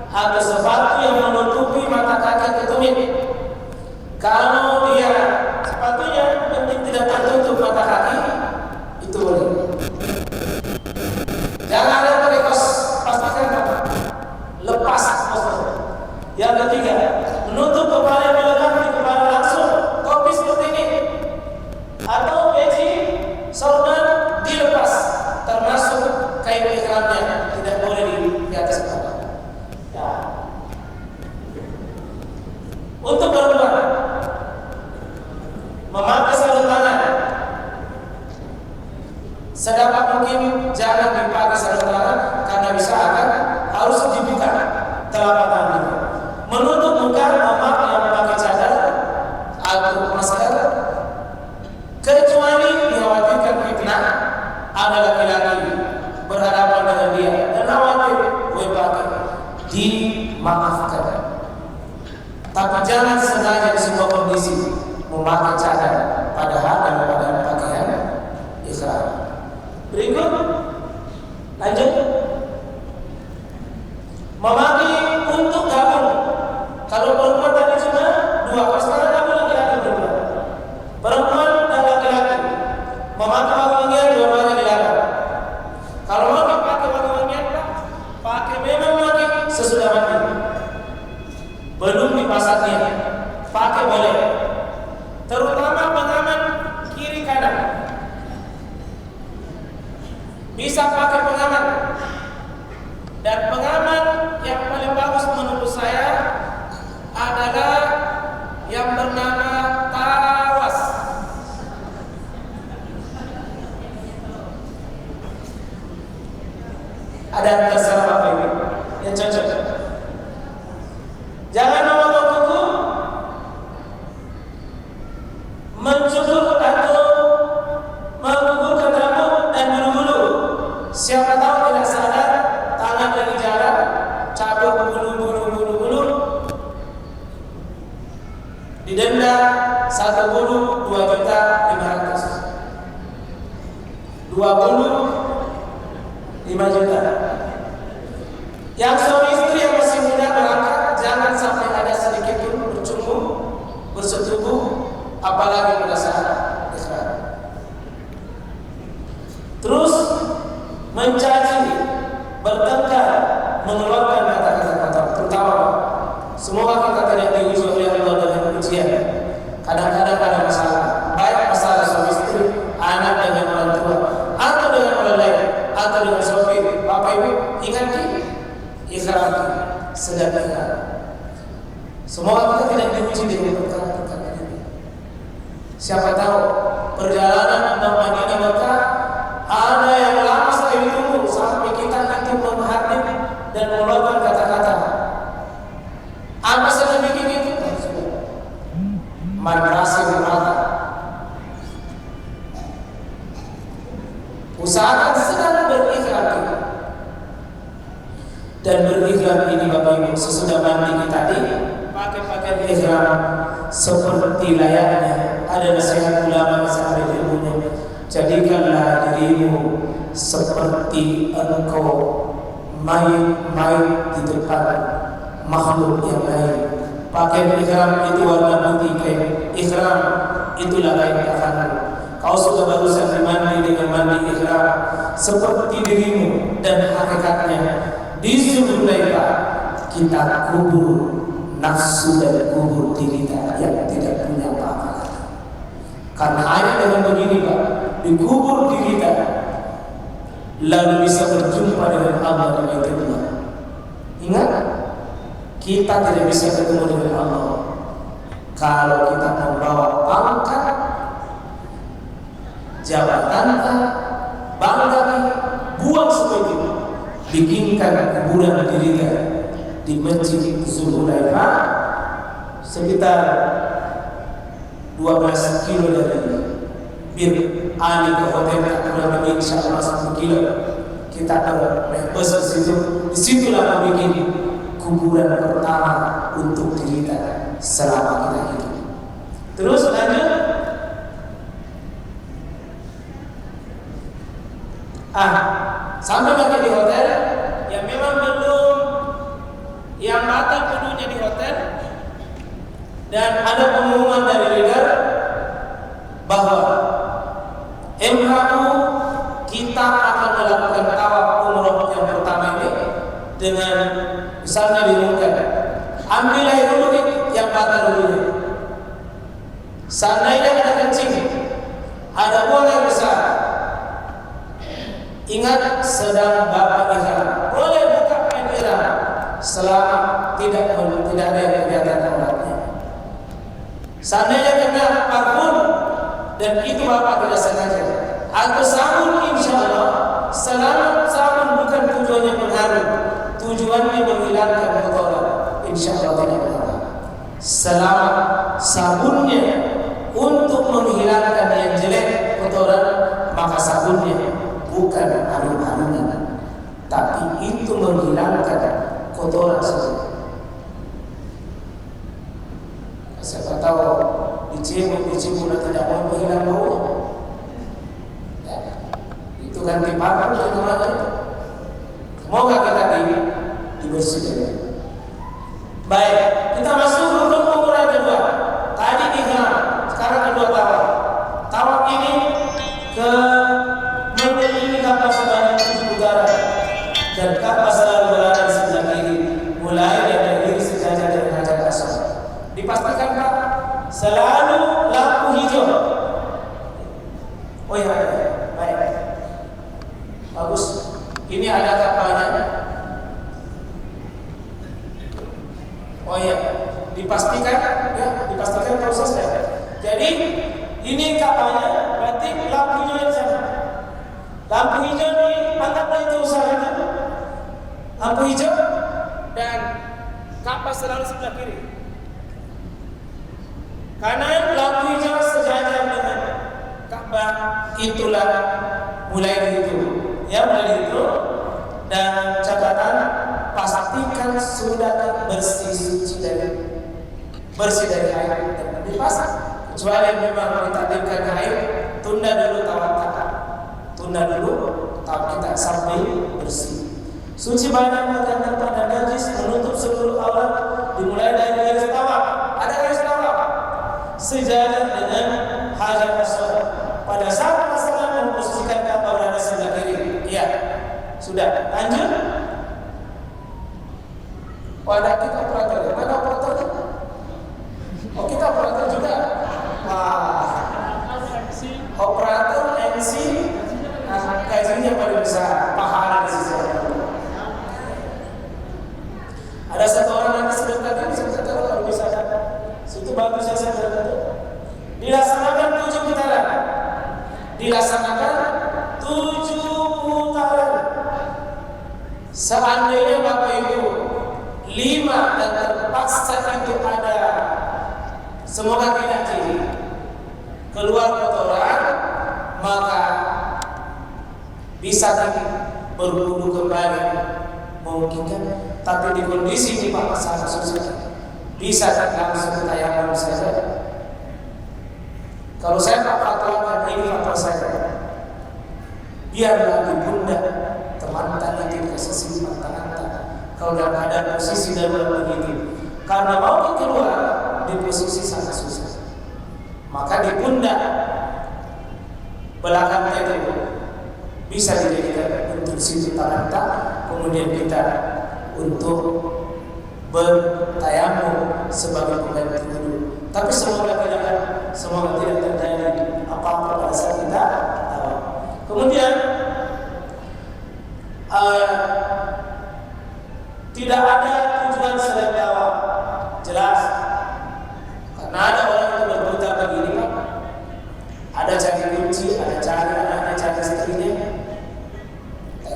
atau sepatu yang menutupi mata kaki ke tumit. Kalau dia sepatunya tidak tertutup mata kaki, itu boleh. Jangan ada pakai kaos, pastikan lepas kaosnya. Yang ketiga, menutup kepala yang melekat di kepala langsung, topi seperti ini atau peci, sorban dilepas, termasuk kain ihramnya tidak boleh di atas kepala. Ya. Untuk perempuan, memakai sarung tangan sedapat mungkin jangan dipakai sarung tangan karena bisa akan harus dibuka telapak tangan. Menutup muka memak yang pakai cadar atau masker, kecuali dikhawatirkan fitnah ada laki-laki berhadapan dengan dia dan khawatir boleh pakai, dimaafkan. Tapi jangan sengaja di sebuah kondisi memakai cadar padahal daripada pakaian ihram. Berikut lanjut, memakai untuk gabung. Kalau perempuan tadi cuma dua, sekarang gabung laki-laki berdua. Perempuan dan laki-laki memakai wangi-wangian dua-duanya dilarang. Kalau mau pakai wangi-wangian, pakai memang pakai sesudah mandi, belum dipasangnya, pakai boleh. Terutama pengaman kiri kanan, bisa pakai pengaman. Dan pengaman yang paling bagus menurut saya adalah yang bernama tawas. Ada terserah apa ini yang cocok. Jangan memotong kuku, mencukur atau menggugurkan rambut dan bulu-bulu. Siapa tahu tidak sadar, tangan lagi jalan, cabut bulu-bulu, didenda 1 bulu 2.500.000, 2 bulu 5 juta. Yang suami istri yang masih muda berangkat, jangan sampai ada sedikit pun bercumbu, bersetubuh, apalagi pada saat ihram. Terus mencaci, bertengkar, mengeluarkan kata-kata kotor, terutama semoga kita tidak diuji oleh Allah dengan ujian. Kadang-kadang ada masalah, baik masalah suami istri, anak dengan orang tua, atau dengan orang lain, atau dengan sopir, bapak ibu, ingat ihram sedang ihram. Semoga kita tidak diuji dengan perkara-perkara ini. Siapa tahu perjalanan dari Madinah Mekah ada yang lama sekali tunggu sampai kita nanti menghardik dan mengeluarkan kata-kata. Apa saja bikin itu? Madrasah mata. Usahakan sedang berikhram dan berikhram ini Bapak Ibu sesudah mandi kita ini pakai pakaian ihram seperti layaknya. Ada nasihat ulama sampai ilmunya, jadikanlah dirimu seperti engkau mayat di depan makhluk yang lain. Pakaian ihram itu warna putih kain ihram, itulah kain kafanan. Kau sudah barusan mandi dengan mandi ihram seperti dirimu, dan hakikatnya di Zulhulaifah kita kubur nafsu dan kubur diri kita yang tidak punya apa-apa. Karena hanya dengan begini Pak, dikubur diri kita, lalu bisa berjumpa dengan Allah dan Rasulullah. Ingat, kita tidak bisa bertemu dengan Allah kalau kita membawa pangkat, jabatan, bangga, buang semua itu, bikinkan kuburan diri kita di Masjid Zulhulaifah sekitar 12 kilo dari Bir Ali ke hotel, kurang lebih insyaAllah 1 kilo. Kita naik bus ke situ. Disitulah kami bikin kuburan pertama untuk diri kita selama kita hidup. Terus lanjut. Sampai lagi di hotel yang memang belum, yang batal kudunya di hotel, dan ada pengumuman dari leader bahwa MHU kita akan melakukan tawaf umroh yang pertama ini dengan misalnya diumumkan, ambillah dulu yang batal dulu. Seandainya ada kencing, ada buang yang besar, ingat sedang Bapak ihram, boleh buka kain ihram selama tidak ada yang kelihatan auratnya. Seandainya kena parfum dan itu Bapak tidak sengaja, atau sabun, insya Allah selama sabun bukan tujuannya mengharum, tujuannya menghilangkan kotoran, insya Allah tidak apa-apa. Selama sabunnya untuk menghilangkan yang jelek, kotoran, maka sabunnya bukan harum-haruman, tapi itu menghilangkan kotoran saja. Siapa tahu dicium Baik, kita masuk rukun umroh yang kedua. Tadi ihram, sekarang kedua tawaf. Tawaf ini ke mengelilingi Ka'bah sebanyak 7 putaran dan Ka'bah selalu berada di sebelah kiri, mulai dari kiri sejajar dengan Hajar Aswad. Dipastikan Pak selalu lampu hijau. Oh ya, baik, bagus. Ini ada Ka'bahnya. Oh iya, dipastikan prosesnya. Jadi ini Ka'bahnya, berarti lampunya yang sana. Lampu hijau ini anggaplah itu usahanya. Lampu hijau dan Ka'bah selalu sebelah kiri. Kanan lampu hijau sejajar dengan Ka'bah, itulah mulai itu. Ya, mulai itu. Dan catatan, pastikan sudah bersih dari air dan dipasang. Kecuali yang memang ditakdirkan ke air, tunda dulu tawaf kita sampai bersih. Suci badan pakaian tanpa dan najis, menutup seluruh aurat, dimulai dari garis tawaf. Ada garis tawaf sejajar dengan Hajar Aswad. Pada saat pasangan memposisikan Ka'bah berada sebelah kiri. Iya, sudah lanjut. Pada kita operator, mana operator? Oh, kita operator juga. Wah, operator MC, gajinya paling besar, pahala di sisi Allah. Ada satu orang nanti sebentar lagi bisa katakan kalau bisa, situ bagus ya saya berkata. Dilaksanakan 7 putaran. Seandainya Bapak Ibu 5 dan terpaksa itu ada, semoga tidak jadi keluar kotoran, maka bisa tadi berwudu kembali memungkinkan. Tapi di kondisi ini Pak sangat susah, bisa tak langsung tayamum saja. Kalau saya Pak fatwa ini fatwa saya, biarlah di pundak teman-teman itu dikasih simpan tangan. Kalau dalam ada posisi darurat begitu, karena mau keluar di posisi sangat susah, maka di pundak belakang itu bisa dijadikan untuk simpan tangan, kemudian kita untuk bertayamum sebagai pengganti wudu. Tapi semoga tidak terjadi apa-apa pada saat kita tahu. Kemudian tidak ada tujuan selain tawaf, jelas. Karena ada orang yang berputar begini Pak, ada cari kunci, ada cari anaknya, cari istrinya,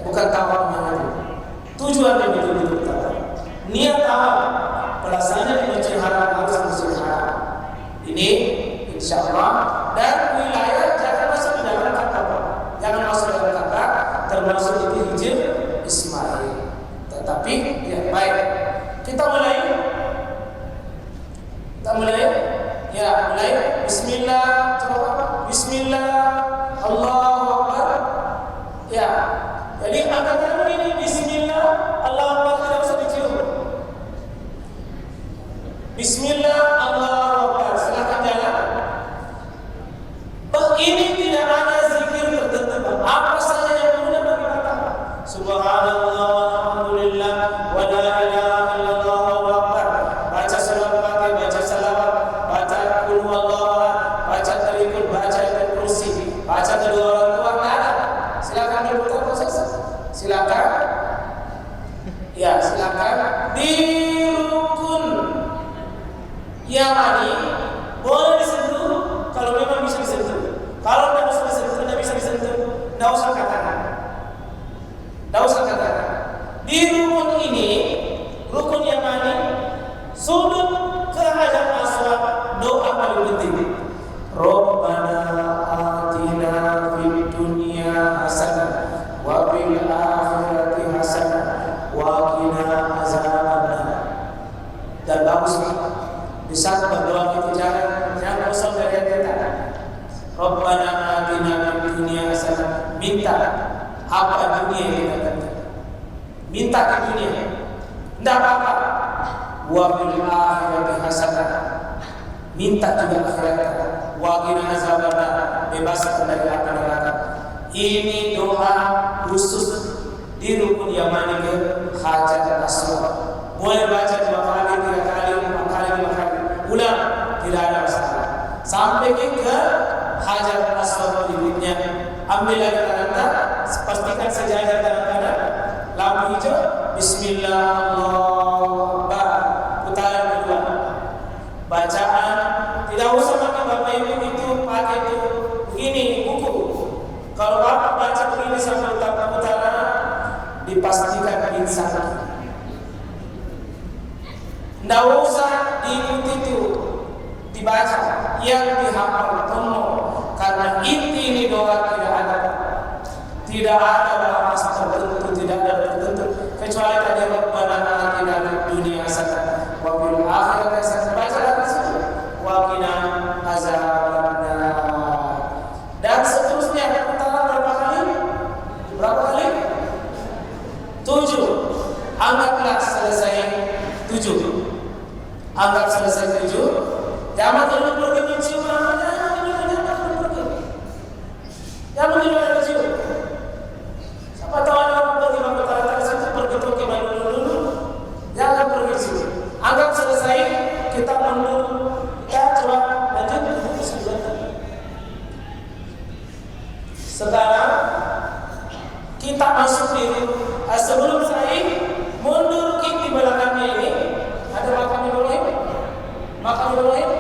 bukan tawaf namanya. Tujuannya betul-betul tawaf. Niat tawaf, pelaksanaannya di Masjidil Haram harus Masjidil Haram. Ini insya Allah. Dan wilayah jangan masuk di dalam Ka'bah, jangan masuk dalam Ka'bah, termasuk di Hijr Ismail. Tetapi ya baik, kita mulai. Ya mulai. Bismillah, coba Bismillah, Allahu Akbar. Ya, jadi angkatan ini Bismillah, Allahu Akbar, tidak usah dicium. Bismillah, Allahu Akbar, silakan jalan. Ini tidak ada zikir tertentu. Apa saja yang mudah bagi kita. Subhanallah, alhamdulillah, wa la ilaha illallah, Allahu Akbar. Baca surah Al-Fatihah, baca salawat, baca qul huwallahu ahad, baca tarikul, baca ayatul kursi, baca kedua orang tua, ada. Silakan berputar proses. Silakan. Ya, silakan di rukun yang ini boleh disentuh kalau memang bisa disentuh. Kalau tidak bisa disentuh, tidak usah katakan. Di rukun ini, rukun yang mana? Sudut ke Hajar Aswad, doa paling penting. Rabbana atina fid dunya hasanah wa fil akhirati hasanah wa qina azabannar. Dan bagus di saat berdoa itu jangan kosong dari kita. Rabbana atina fid dunya hasanah, minta apa? Wa bil akhirati hasanah. Minta juga akhirat. Wa qina azabannar, bebaskan dari api neraka. Ini doa khusus di rukun yamani ke hajat aswad. Boleh baca 2 kali, 3 kali, 4 kali, 5 kali. Ulang, tidak ada masalah. Sampai ke hajat aswad berikutnya. Ambil lagi tangan, pastikan sejajar tangan kanan. Lampu hijau, bismillah, Allahu Akbar. Putaran kedua. Bacaan tidak usah pakai Bapak Ibu itu pakai itu begini buku. Kalau Bapak baca begini sampai putaran, dipastikan pingsan. Tidak usah diikuti itu, dibaca yang dihafal penuh. Karena ini doa tidak ada bahas tertentu, tidak ada tertentu kecuali tadi Rabbana atina fid dunya hasanah wa fil akhirati hasanah. Baca lagi wa qina azabannar. Dan seterusnya putaran berapa kali? Berapa kali? 7. Anggaplah selesai 7. Anggap selesai 7. Jangan terlalu pergi mencium namanya. Jangan terlalu mencium. Siapa tahu ada orang pergi mengatakan situ pergi ke mana dulu. Jangan pergi situ. Anggap selesai, kita mundur. Kita coba lanjut ke sebelah. Sekarang kita masuk di sebelum saya mundur di belakangnya ini ada makam Ibrahim. Makam Ibrahim.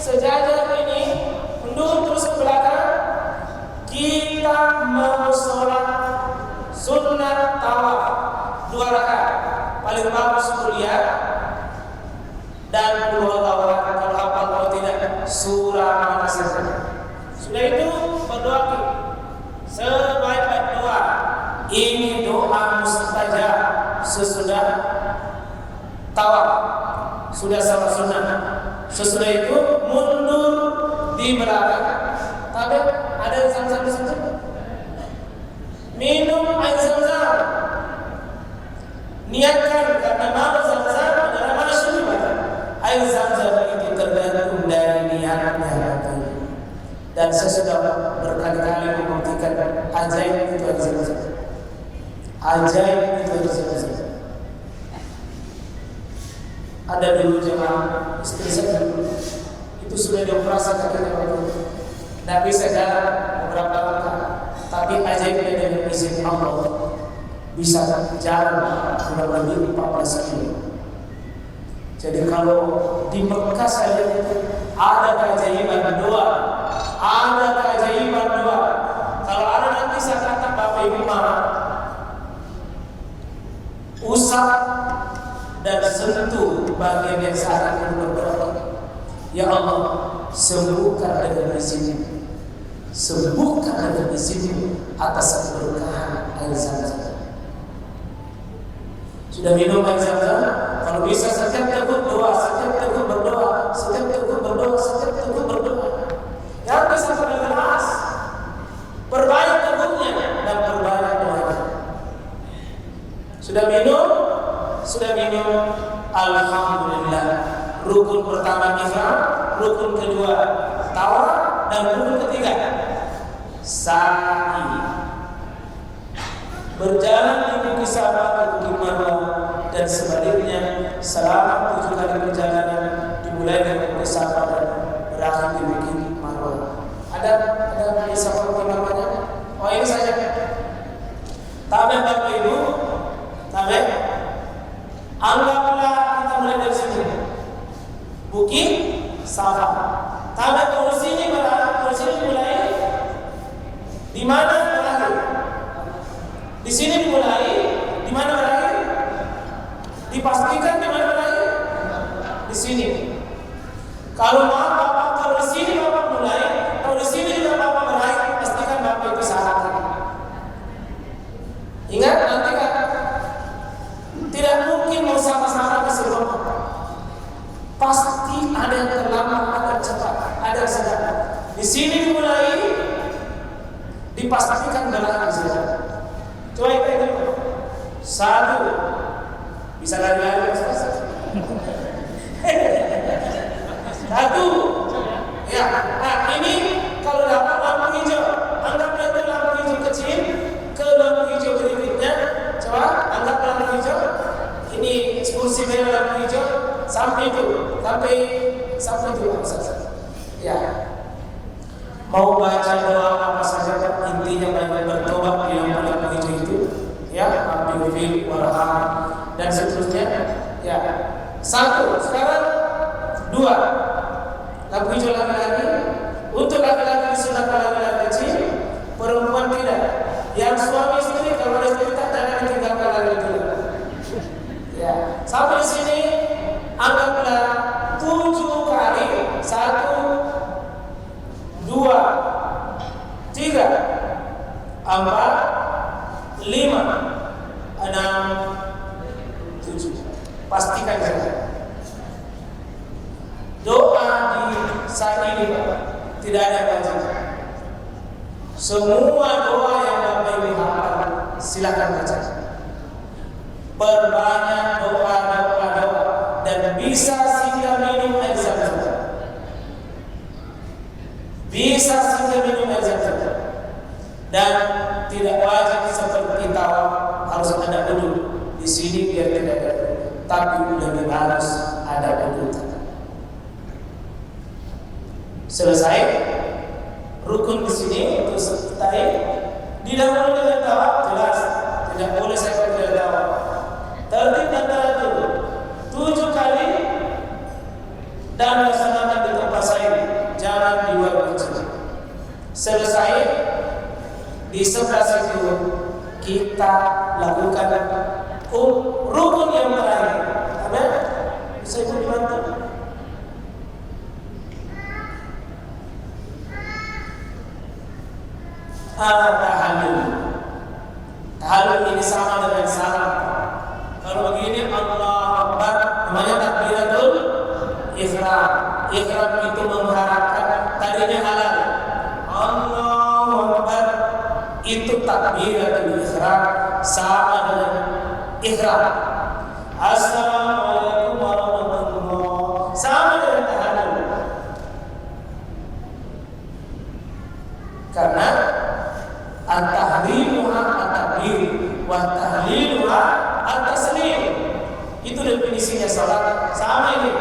Sejajar ini mundur terus ke belakang. Kita mau sholat sunat tawaf 2 rakaat. Paling bagus kuliah dan qul huwallahu ahad. Kalau hafal, kalau tidak surah mana saja. Sudah itu berdoa sebaik-baik doa. Ini doa mustajab sesudah tawaf, sudah salat sunnah. Sesudah itu mundur di belakang. Tapi ada zam-zam di situ. Minum air zam-zam. Niatkan karena mau zam-zam adalah masyhur. Air zam-zam itu tergantung dari niatnya. Dan saya sudah berkali-kali membuktikan ajaib itu air zam-zam. Ajaib itu air zam-zam. Ada dulu jemaah istri saya dulu itu sudah dioperasi kakinya waktu tidak bisa jalan beberapa langkah, tapi ajaibnya dengan izin Allah bisa jalan kurang lebih 14 kilo. Jadi kalau di Mekah saya itu ada keajaiban doa, ada keajaiban doa. Kalau ada nanti saya kata Bapak Ibu marah, usap dan sentuh bagian yang saat ini berdoa. Ya Allah, sembuhkan dengan izin-Mu, sembuhkan dengan izin-Mu atas keberkahan air zam-zam. Sudah minum air zam-zam, kalau bisa setiap teguk doa, setiap teguk berdoa, setiap teguk berdoa, setiap teguk berdoa. Yang bisa berkeras, perbanyak teguknya dan perbanyak doanya. Sudah minum, alhamdulillah. Rukun pertama ihram, rukun kedua tawaf, dan rukun ketiga sa'i. Berjalan di Bukit Safa ke Bukit Marwah dan sebaliknya selama 7 kali perjalanan dimulai dari Bukit Safa dan berakhir di Bukit Marwah. Ada Bukit Safa Bukit Marwahnya? Oh, ini saja. Tabeh Bapak Ibu, tabeh. Anggaplah kita mulai dari sini. Bukit Safa. Tabeh kalau sini mulai di mana berakhir? Di sini dimulai, di mana berakhir? Dipastikan di mana berakhir? Di sini. Kalau Bapak kalau di sini Bapak mulai, kalau di sini juga Bapak berakhir, pastikan Bapak itu salah. Ingat nanti kan tidak mungkin mau sama-sama ke sebelum. Pasti ada yang terlambat, ada yang cepat, ada yang sedang. Di sini dimulai, dipastikan berakhir saja. Coba itu. Satu. Bisa lari-lari Ustaz? Satu. Ya, nah ini kalau dapat lampu hijau, anggaplah itu lampu hijau kecil ke lampu hijau berikutnya. Coba anggap lampu hijau. Ini kursi merah lampu hijau sampai itu Ustaz. Ya. Mau baca doa apa saja, intinya banyak bertobat di lampu hijau itu, ya, Abdul Warham dan seterusnya. Ya. Satu. Sekarang dua. Lampu hijau laki-laki. Untuk laki-laki disunahkan laki-laki kecil, perempuan tidak. Yang suami istri kalau ada cerita jangan ditinggalkan laki-laki. Ya. Sampai sini anggaplah 7 kali. 1, 2, 3, 4, 5, 6, 7. Pastikan saja. Doa di saat ini Pak, tidak ada baca. Semua doa yang Bapak Ibu hafal silakan baca. Berbanyak doa dan bisa singgah minum air zam-zam. Bisa singgah minum air zam-zam. Dan tidak wajib seperti tawaf harus ada wudu. Di sini biar tidak ada. Tapi lebih harus ada wudu. Selesai rukun di sini untuk tadi didahului dengan tawaf jelas tidak boleh saya tidak tawaf. Tertib dan teratur 7 kali dan laksanakan di tempat saya, jangan di luar masjid. Selesai di sebelah situ kita lakukan rukun yang terakhir. Ada? Bisa itu dibantu? Tahallul ini sama dengan salam. Kalau begini Allahu Akbar namanya takbiratul ihram. Ihram itu mengharapkan tadinya halal. Allahu Akbar itu takbiratul ihram sama dengan ihram. Assalamualaikum warahmatullahi wabarakatuh sama dengan tahallul. Karena at-tahliluha at-takbir wa tahliluha at-taslim. Itu definisinya salat. Sama ini.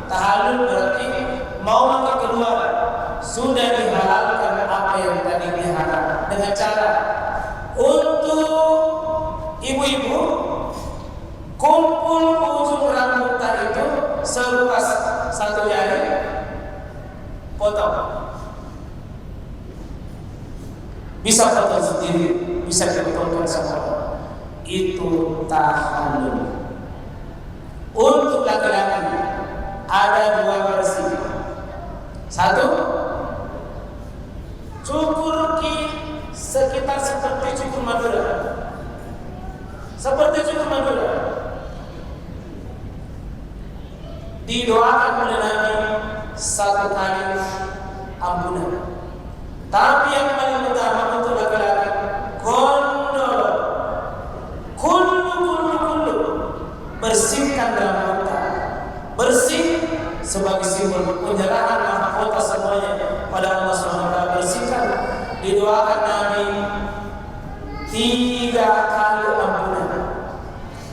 Tahallul berarti mau makan keluar sudah dihalalkan apa yang tadi diharam dengan cara untuk ibu-ibu kumpul ujung rambut itu seluas 1 jari potong. Bisa potong sendiri, bisa dipotongkan sama orang. Itu tahallul. Untuk laki-laki ada 2 versi. 1, cukur sekitar seperti cukur Madura. Seperti cukur Madura. Didoakan oleh Nabi 1 kali ampunan. Tapi yang paling utama untuk laki-laki gondol, kullu bersihkan rambutnya, bersih sebagai simbol penyerahan mahkota semuanya pada Allah SWT. Bersihkan, didoakan Nabi 3 kali ampunan.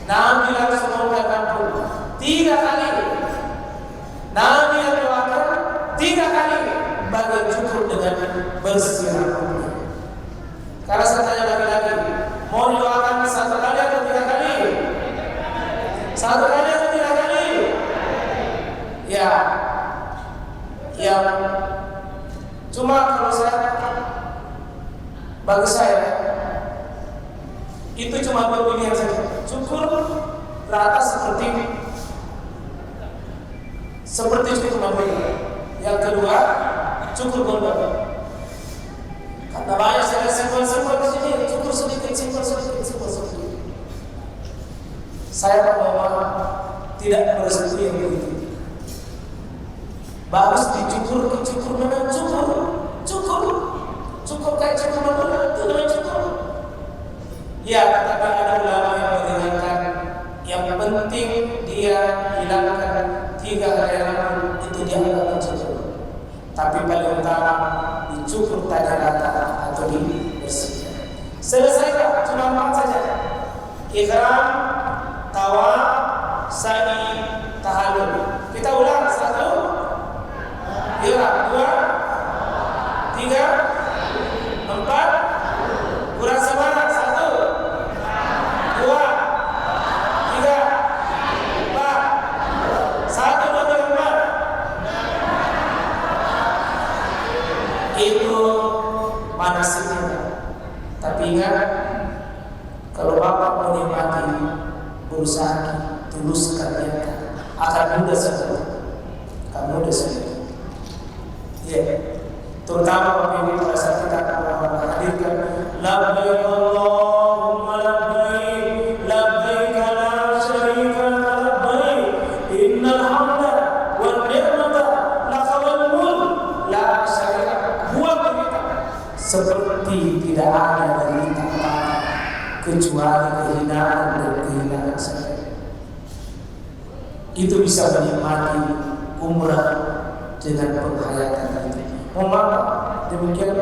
Nabi langsung mengatakan 3 kali. Nabi yang doakan 3 kali bagai cukur dengan bersih rambutnya. Karena saya tanya laki-laki, mau didoakan 1 kali atau 3 kali? 1 kali atau 3 kali? Ya, yang cuma kalau bagi saya itu cuma 2 pilihan saja. Cukur rata seperti cukur Madura. Yang kedua, cukur gondol. Karena banyak saya simpel-simpel di sini, cukur sedikit, simpel sedikit. Saya Mama tidak bersetuju yang begitu. Bagus dicukur memang cukur kayak cukur Madura itu namanya cukur. Ya, tetapi ada ulama yang mengatakan yang penting dia hilangkan 3 helai rambut itu dianggap mencukur. Tapi paling utama dicukur tadi rata atau dibersihkan. Selesai, cuma 4 saja. Ihram, tawaf, sa'i, tahallul. Kita ulang 1, ihram, 2, 3, 4, kurang semangat 1, 2, 3, 4, 1, 2, 3, 4. Itu manasnya. Tapi ingat, kalau Bapak menikmati berusaha tuluskan niatkan, akan mudah sekali. Akan mudah sekali. Ya, terutama Bapak Ibu pada saat kita hadirkan labbaik Allahumma labbaik labbaik la syarika laka labbaik innal hamda wan ni'mata laka wal mulk la syarika buat kita seperti tidak ada dari kita kecuali kehinaan dan kehinaan saja. Itu bisa menikmati umrah dengan penghayatan itu. Mohon maaf, demikian